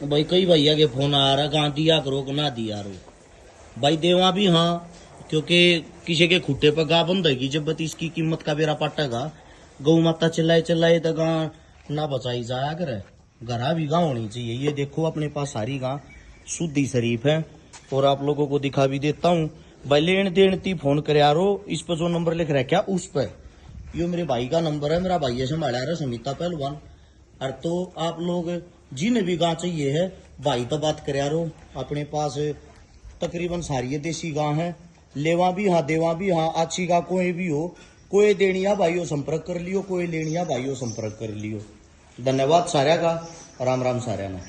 भाई कई भैया के फोन आ रहा, कहाँ दिया करो कि ना दिया रो भाई देवा भी हाँ, क्योंकि किसी के खुट्टे पर गा बंद होगी जब बत इसकी कीमत का बेरा पाटेगा। गौ माता चिल्लाए चिल्लाए तो गा ना बचाई जाया करे, घरा भी गा होनी चाहिए। ये देखो अपने पास सारी गा शुद्धि शरीफ है, और आप लोगों को दिखा भी देता हूँ। भाई लेन देन ती फोन कर यारो, इस पर जो नंबर लिख रखा उस पर, यो मेरे भाई का नंबर है, मेरा भाई संभाला रहा समिता पहलवान। और तो आप लोग जिन्हें भी गां चाहिए है भाई तो बात कर यारो, अपने पास तकरीबन सारी देसी गां है। लेवा भी हाँ देवा भी हाँ, अच्छी गां कोई भी हो, कोई देनिया भाइयों संपर्क कर लियो, कोई लेनिया भाइयों संपर्क कर लियो। धन्यवाद सारा का, राम राम सारा ना।